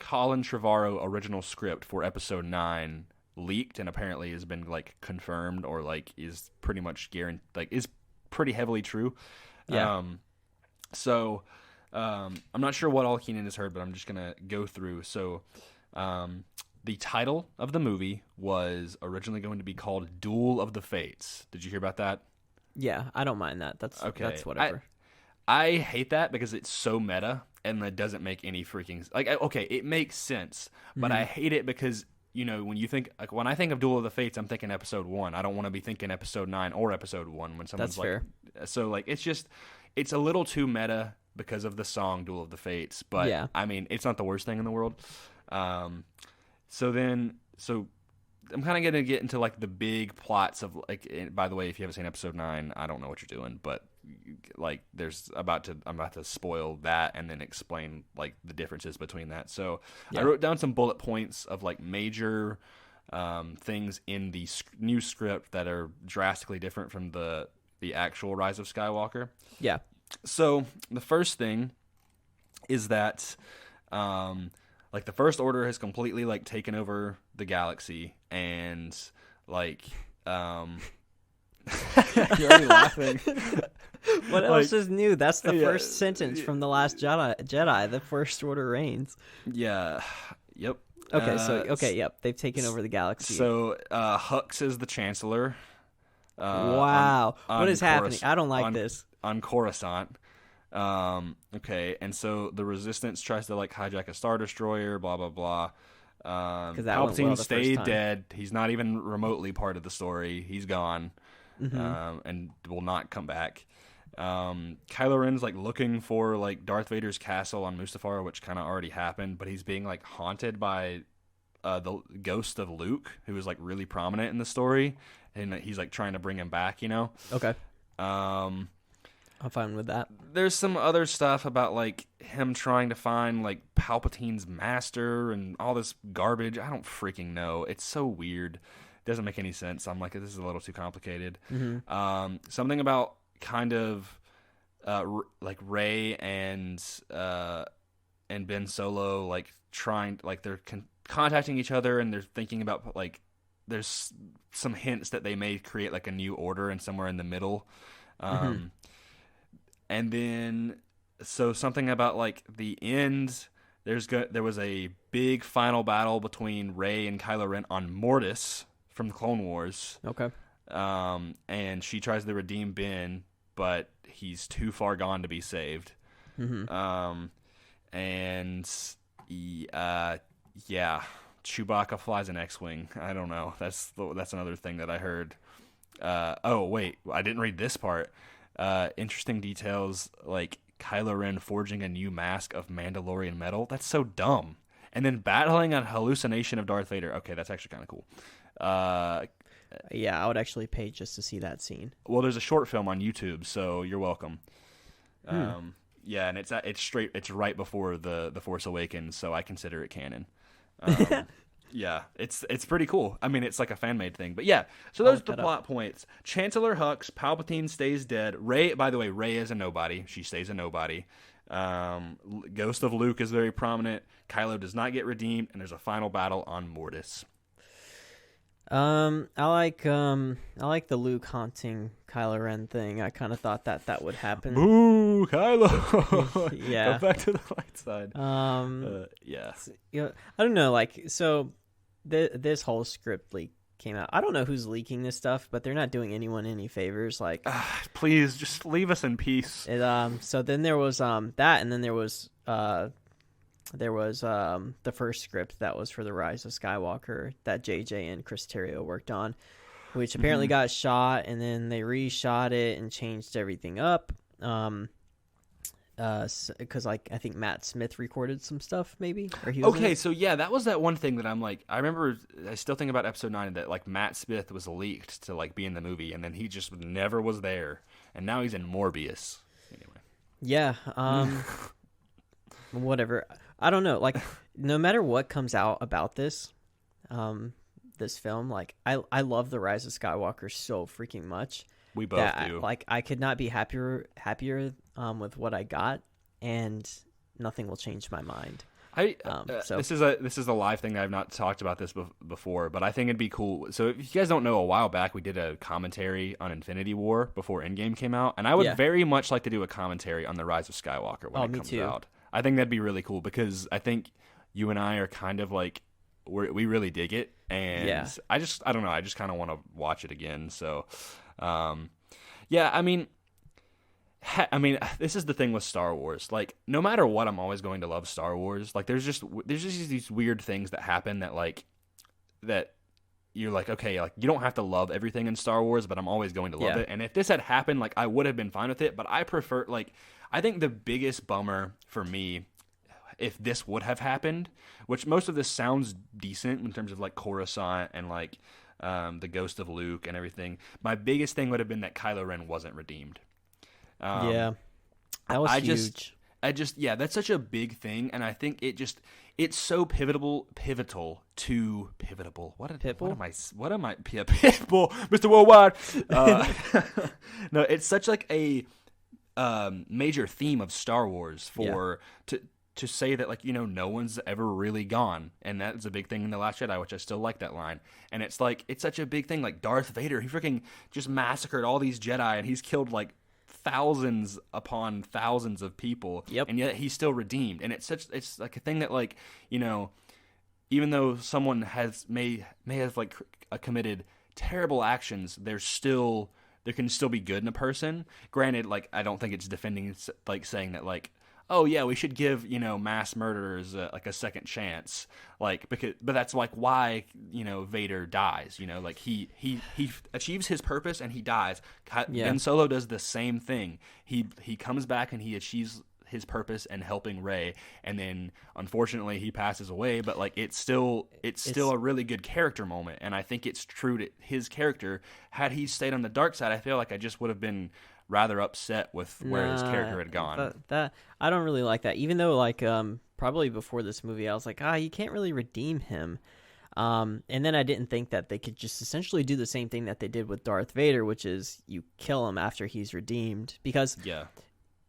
Colin Trevorrow original script for episode 9 leaked and apparently has been like confirmed or like is pretty much guaranteed, like is pretty heavily true. Yeah. I'm not sure what all Keenan has heard, but I'm just gonna go through. So, the title of the movie was originally going to be called Duel of the Fates. Did you hear about that? Yeah, I don't mind that. That's Okay. That's whatever. I hate that because it's so meta and it doesn't make any freaking like. Okay, it makes sense, but I hate it because when you think like when I think of Duel of the Fates, I'm thinking episode 1. I don't want to be thinking episode 9 or episode 1 when someone's That's like. fair. So like it's a little too meta because of the song Duel of the Fates, but Yeah. I mean it's not the worst thing in the world. So I'm kind of going to get into like the big plots of like. By the way, if you haven't seen episode 9, I don't know what you're doing, but like I'm about to spoil that and then explain like the differences between that. So Yeah. I wrote down some bullet points of like major things in the new script that are drastically different from the actual Rise of Skywalker. Yeah. So the first thing is that like the First Order has completely like taken over the galaxy and like you're already laughing. What else is new? That's the Yeah. first sentence from The Last Jedi. The First Order reigns. Yeah. Yep. Okay, yep. They've taken over the galaxy. So Hux is the Chancellor. Wow. What is happening? Corus- I don't like this. On Coruscant. Okay, and so the Resistance tries to like hijack a Star Destroyer, blah blah blah. That went Palpatine well the first stayed time. dead. He's not even remotely part of the story. He's gone, and will not come back. Kylo Ren's like looking for like Darth Vader's castle on Mustafar, which kind of already happened, but he's being like haunted by the ghost of Luke, who is like really prominent in the story, and he's like trying to bring him back. Okay. I'm fine with that. There's some other stuff about like him trying to find like Palpatine's master and all this garbage. I don't freaking know. It's so weird. It doesn't make any sense. I'm like, this is a little too complicated. Something about kind of like Rey and Ben Solo like trying like they're contacting each other and they're thinking about like there's some hints that they may create like a new order and somewhere in the middle. And then, so something about like the end. There was a big final battle between Rey and Kylo Ren on Mortis from the Clone Wars. Okay. And she tries to redeem Ben, but he's too far gone to be saved. Yeah, Chewbacca flies an X-wing. I don't know. That's another thing that I heard. Oh wait, I didn't read this part. Interesting details like Kylo Ren forging a new mask of Mandalorian metal. That's so dumb. And then battling a hallucination of Darth Vader. Okay, that's actually kind of cool. Yeah, I would actually pay just to see that scene. Well, there's a short film on YouTube, so you're welcome. Yeah, and it's right before the Force Awakens, so I consider it canon. Yeah, it's pretty cool. I mean, it's like a fan-made thing. But yeah, so those are the plot points. Chancellor Hux, Palpatine stays dead. Rey, by the way, Rey is a nobody. She stays a nobody. Ghost of Luke is very prominent. Kylo does not get redeemed, and there's a final battle on Mortis. I like the Luke haunting Kylo Ren thing. I kind of thought that would happen. Boo, Kylo! Yeah. Go back to the light side. Yeah. Yeah, I don't know. Like, so this whole script leak came out. I don't know who's leaking this stuff, but they're not doing anyone any favors. Like, please just leave us in peace. So then there was that, and then there was the first script that was for the Rise of Skywalker that JJ and Chris Terrio worked on, which apparently got shot, and then they reshot it and changed everything up. Because like I think Matt Smith recorded some stuff, maybe. Or he was in it. So yeah, that was that one thing that I'm like, I remember. I still think about episode 9 that like Matt Smith was leaked to like be in the movie, and then he just never was there, and now he's in Morbius. Anyway. Yeah. Whatever. I don't know. Like, no matter what comes out about this film, like I love the Rise of Skywalker so freaking much. We both do. I could not be happier with what I got, and nothing will change my mind. So this is a live thing that I've not talked about this before, but I think it'd be cool. So if you guys don't know, a while back we did a commentary on Infinity War before Endgame came out, and I would very much like to do a commentary on the Rise of Skywalker when it comes out. I think that'd be really cool because I think you and I are kind of like we really dig it, and I don't know, I just kind of want to watch it again. So, yeah, I mean, this is the thing with Star Wars. Like, no matter what, I'm always going to love Star Wars. Like, there's just these weird things that happen that you're like, okay, like you don't have to love everything in Star Wars, but I'm always going to love it. And if this had happened, like I would have been fine with it. But I prefer, like, I think the biggest bummer for me, if this would have happened, which most of this sounds decent in terms of like Coruscant and like the ghost of Luke and everything. My biggest thing would have been that Kylo Ren wasn't redeemed. That was huge. That's such a big thing, and I think it's so pivotal to Pitbull, Mr. Worldwide. No, it's such like a major theme of Star Wars to say that, like, you know, no one's ever really gone, and that's a big thing in The Last Jedi, which I still like that line. And it's like, it's such a big thing, like Darth Vader, he freaking just massacred all these Jedi, and he's killed like thousands upon thousands of people, and yet he's still redeemed. And it's like a thing that, like, you know, even though someone may have like committed terrible actions, there can still be good in a person. Granted, like, I don't think it's defending, like, saying that, like, oh yeah, we should give, you know, mass murderers like a second chance, like, but that's like why, you know, Vader dies, you know, like he achieves his purpose and he dies. Ben Solo does the same thing. He comes back and he achieves his purpose and helping Rey, and then unfortunately he passes away, but like it's still a really good character moment, and I think it's true to his character. Had he stayed on the dark side, I feel like I just would have been rather upset with where his character had gone. That I don't really like that. Even though, like, probably before this movie, I was like, you can't really redeem him. And then I didn't think that they could just essentially do the same thing that they did with Darth Vader, which is you kill him after he's redeemed, because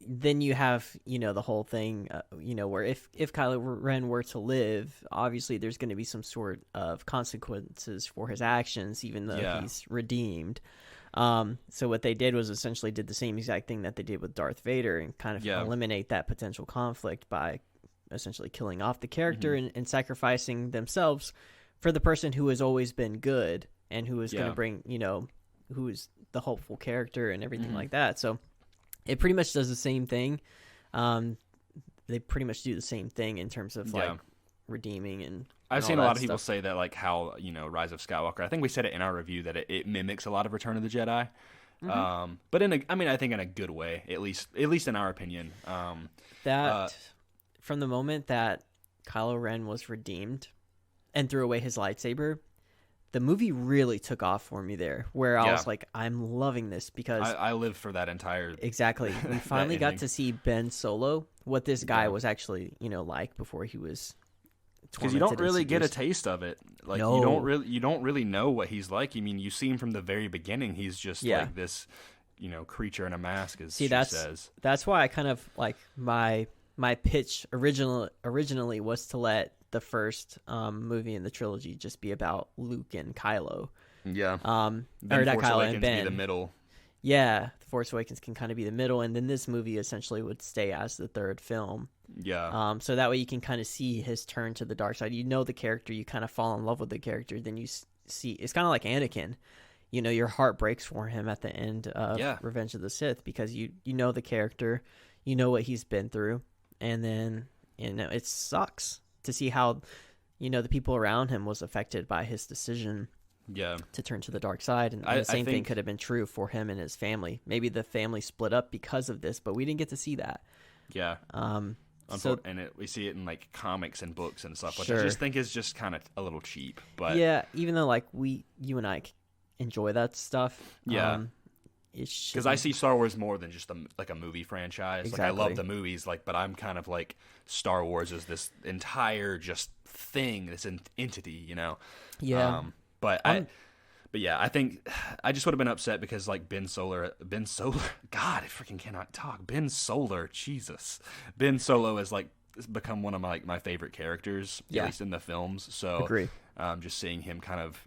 then you have, you know, the whole thing, you know, where if Kylo Ren were to live, obviously there's going to be some sort of consequences for his actions, even though he's redeemed. So what they did was essentially did the same exact thing that they did with Darth Vader, and kind of eliminate that potential conflict by essentially killing off the character and sacrificing themselves for the person who has always been good and who is going to bring, you know, who is the hopeful character and everything like that. So it pretty much does the same thing. They pretty much do the same thing in terms of like redeeming and I've seen a lot of people say that, like, how, you know, Rise of Skywalker, I think we said it in our review, that it mimics a lot of Return of the Jedi. But I think in a good way, at least in our opinion. From the moment that Kylo Ren was redeemed and threw away his lightsaber, the movie really took off for me there, where I was like, I'm loving this, because I lived for that entire exactly. We finally got to see Ben Solo, what this guy was actually, you know, like before he was. Because you don't really get a taste of it. Like, you don't really know what he's like. I mean, you see him from the very beginning. He's just like this, you know, creature in a mask, as she says. That's why I kind of like my pitch originally was to let the first movie in the trilogy just be about Luke and Kylo. Yeah. Or not Kylo and Ben. Be the middle. Yeah, The Force Awakens can kind of be the middle, and then this movie essentially would stay as the third film. Yeah. So that way you can kind of see his turn to the dark side. You know the character, you kind of fall in love with the character, then you see it's kind of like Anakin. You know, your heart breaks for him at the end of Revenge of the Sith, because you know the character, you know what he's been through, and then, you know, it sucks to see how, you know, the people around him was affected by his decision to turn to the dark side. And the same thing could have been true for him and his family. Maybe the family split up because of this, but we didn't get to see that. Yeah. We see it in like comics and books and stuff, which I just think is just kind of a little cheap. But yeah, even though like you and I enjoy that stuff. Yeah. Because I see Star Wars more than just like a movie franchise. Exactly. Like, I love the movies, like, but I'm kind of like Star Wars is this entire just thing, this entity, you know. Yeah. But yeah, I think I just would have been upset because, like, Ben Solo, God, I freaking cannot talk. Ben Solo, Jesus. Ben Solo is, like, become one of my favorite characters, Yeah. at least in the films. So Agree. just seeing him kind of,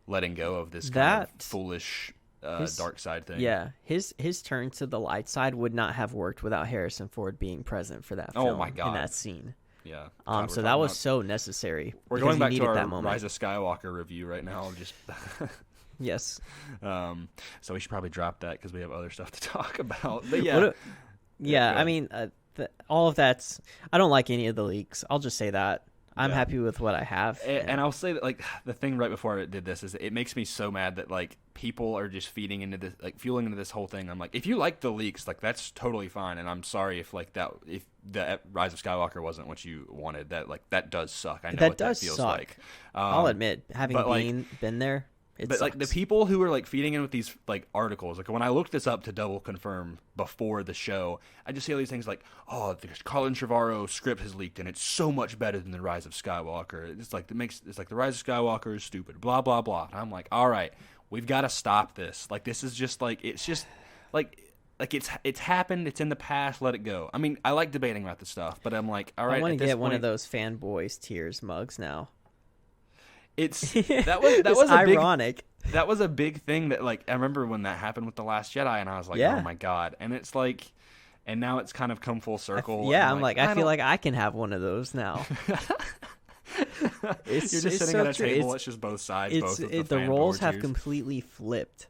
letting go of this kind That of foolish dark side thing. Yeah, his turn to the light side would not have worked without Harrison Ford being present for that film. Oh my God. In that scene. Yeah. God, So that was so necessary. We're because going back you to needed our that moment. Rise of Skywalker review right now. Just Yes. so we should probably drop that because we have other stuff to talk about. But yeah. What Yeah, I mean, all of that's. I don't like any of the leaks. I'll just say that. I'm Yeah. happy with what I have. And I'll say that, like, the thing right before I did this is it makes me so mad that, like, people are just feeding into this, like, fueling into this whole thing. I'm like, if you like the leaks, like, that's totally fine. And I'm sorry if, like, if the Rise of Skywalker wasn't what you wanted. That does suck. I know That what does that feels suck. like. I'll admit, having but, like, been there, but like the people who are like feeding in with these like articles, like when I looked this up to double confirm before the show, I just see all these things like, oh, the Colin Trevorrow script has leaked and it's so much better than the Rise of Skywalker. It's like the Rise of Skywalker is stupid, blah blah blah. And I'm like, all right, we've got to stop this. Like this is just like it's happened. It's in the past. Let it go. I mean, I like debating about this stuff, but I'm like, all right. I want at to this get one of point, those fanboys tears mugs now. that was It's a big ironic. that was a big thing that, like, I remember when that happened with The Last Jedi, and I was like, Yeah. oh my God. And it's like, and now it's kind of come full circle. Yeah, and I'm like, I feel like I can have one of those now. You're just sitting so at a true. table. It's just both sides. Both of the the roles have cheers. completely flipped.